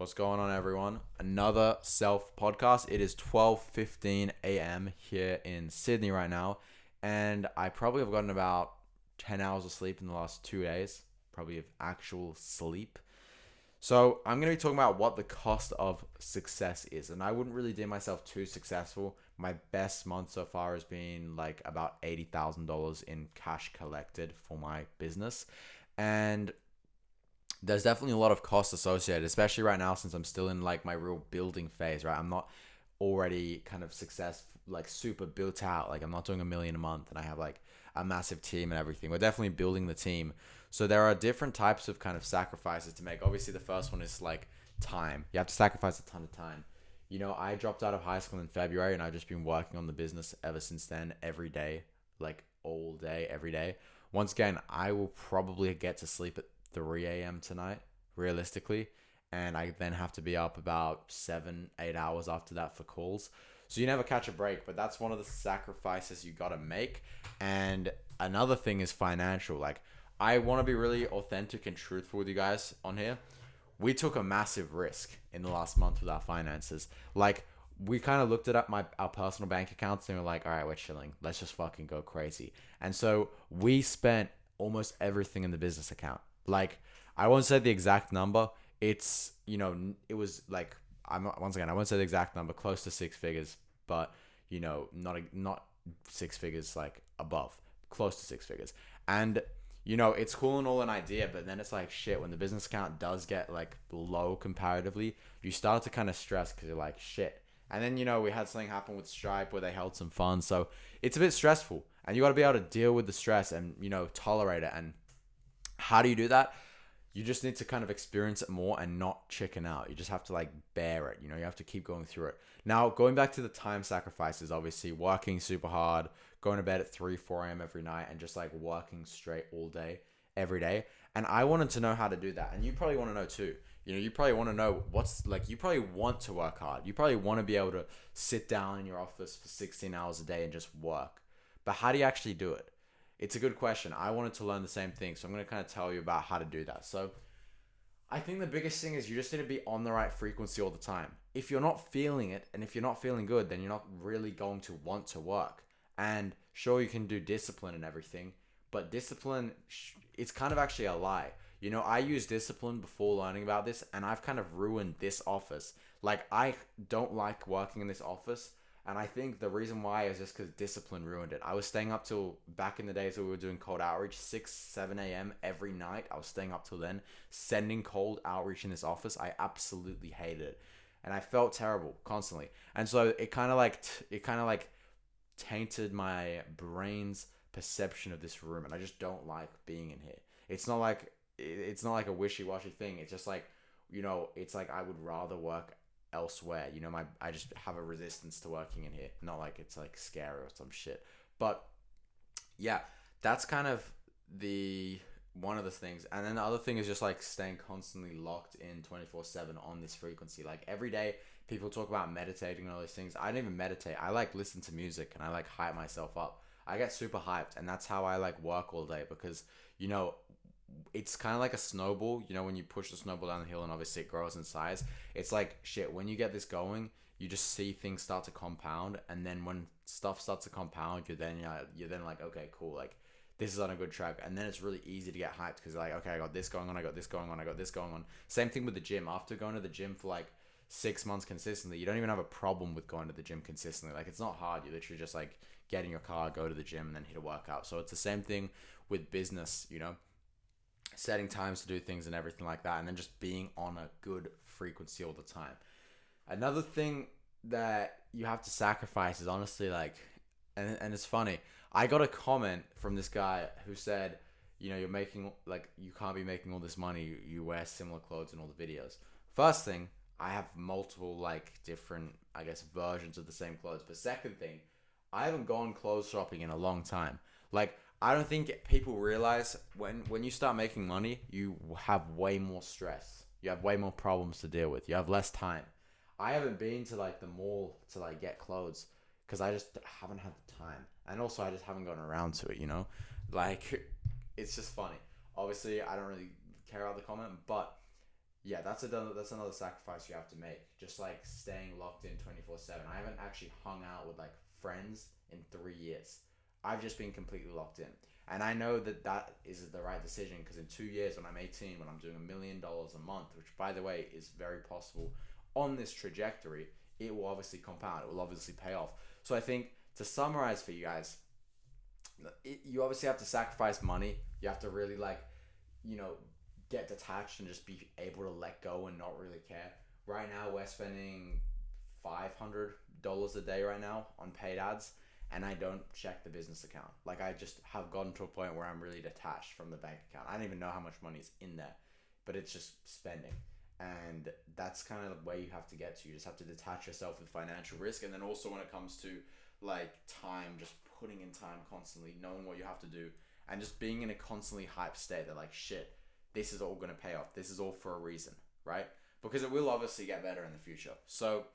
What's going on, everyone? Another self podcast. It is 12:15 a.m. here in Sydney right now, and I probably have gotten about 10 hours of sleep in the last 2 days, probably of actual sleep. So I'm going to be talking about what the cost of success is, and I wouldn't really deem myself too successful. My best month so far has been like about $80,000 in cash collected for my business, and there's definitely a lot of costs associated, especially right now since I'm still in like my real building phase, right? I'm not already kind of success like super built out. Like I'm not doing 1 million a month and I have like a massive team and everything. We're definitely building the team. So there are different types of kind of sacrifices to make. Obviously the first one is like time. You have to sacrifice a ton of time. I dropped out of high school in February and I've just been working on the business ever since then, every day, like all day, every day. Once again, I will probably get to sleep at 3 a.m. tonight, realistically. And I then have to be up about 7, 8 hours after that for calls. So you never catch a break, but that's one of the sacrifices you gotta make. And another thing is financial. Like, I wanna be really authentic and truthful with you guys on here. We took a massive risk in the last month with our finances. Like, we kind of looked at our personal bank accounts and we were like, all right, we're chilling. Let's just fucking go crazy. And so we spent almost everything in the business account. Like, I won't say the exact number. It was like, once again, I won't say the exact number, close to six figures, but not six figures like above, close to six figures. And it's cool and all an idea, but then it's like shit when the business account does get like low comparatively, you start to kind of stress because you're like shit. And then we had something happen with Stripe where they held some funds, so it's a bit stressful, and you got to be able to deal with the stress and tolerate it. And how do you do that? You just need to kind of experience it more and not chicken out. You just have to like bear it. You have to keep going through it. Now, going back to the time sacrifices, obviously working super hard, going to bed at 3, 4 a.m. every night and just like working straight all day, every day. And I wanted to know how to do that. And you probably want to know too. You probably want to know you probably want to work hard. You probably want to be able to sit down in your office for 16 hours a day and just work. But how do you actually do it? It's a good question. I wanted to learn the same thing, so I'm going to kind of tell you about how to do that. So, I think the biggest thing is you just need to be on the right frequency all the time. If you're not feeling it and if you're not feeling good, then you're not really going to want to work. And sure, you can do discipline and everything, but discipline, it's kind of actually a lie. I used discipline before learning about this, and I've kind of ruined this office. Like, I don't like working in this office, and I think the reason why is just because discipline ruined it. I was staying up till back in the days when we were doing cold outreach, 6, 7 a.m. every night. I was staying up till then, sending cold outreach in this office. I absolutely hated it. And I felt terrible constantly. And so it kind of like tainted my brain's perception of this room. And I just don't like being in here. It's not like a wishy-washy thing. It's just like, it's like I would rather work elsewhere. I just have a resistance to working in here. Not like it's like scary or some shit. But yeah, that's kind of the one of the things. And then the other thing is just like staying constantly locked in 24/7 on this frequency. Like every day people talk about meditating and all these things. I don't even meditate. I like listen to music and I like hype myself up. I get super hyped, and that's how I like work all day because you know it's kind of like a snowball. When you push the snowball down the hill and obviously it grows in size. It's like shit. When you get this going, you just see things start to compound, and then when stuff starts to compound, you're then like, okay, cool, like this is on a good track, and then it's really easy to get hyped because like, okay, I got this going on, I got this going on, I got this going on. Same thing with the gym. After going to the gym for like 6 months consistently, you don't even have a problem with going to the gym consistently. Like it's not hard. You literally just like get in your car, go to the gym, and then hit a workout. So it's the same thing with business. Setting times to do things and everything like that, and then just being on a good frequency all the time. Another thing that you have to sacrifice is honestly like, and it's funny. I got a comment from this guy who said, you're making like you can't be making all this money. You wear similar clothes in all the videos. First thing, I have multiple like different, I guess, versions of the same clothes. But second thing, I haven't gone clothes shopping in a long time. Like I don't think people realize when you start making money, you have way more stress. You have way more problems to deal with. You have less time. I haven't been to like the mall to like get clothes because I just haven't had the time, and also I just haven't gotten around to it. Like it's just funny. Obviously, I don't really care about the comment, but Yeah, that's another sacrifice you have to make. Just like staying locked in 24/7. I haven't actually hung out with like friends in 3 years. I've just been completely locked in. And I know that that is the right decision because in 2 years, when I'm 18, when I'm doing $1 million a month, which by the way is very possible on this trajectory, it will obviously compound. It will obviously pay off. So I think to summarize for you guys, you obviously have to sacrifice money. You have to really like, you know, get detached and just be able to let go and not really care. Right now, we're spending $500 a day right now on paid ads, and I don't check the business account. Like I just have gotten to a point where I'm really detached from the bank account. I don't even know how much money is in there, but it's just spending. And that's kind of where you have to get to. You just have to detach yourself with financial risk. And then also when it comes to like time, just putting in time constantly, knowing what you have to do, and just being in a constantly hyped state that like shit, this is all gonna pay off. This is all for a reason, right? Because it will obviously get better in the future. So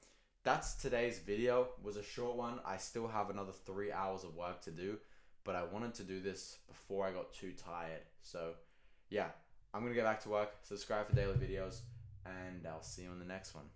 that's today's video. It was a short one. I still have another 3 hours of work to do, but I wanted to do this before I got too tired. So yeah, I'm gonna get back to work. Subscribe for daily videos, and I'll see you in the next one.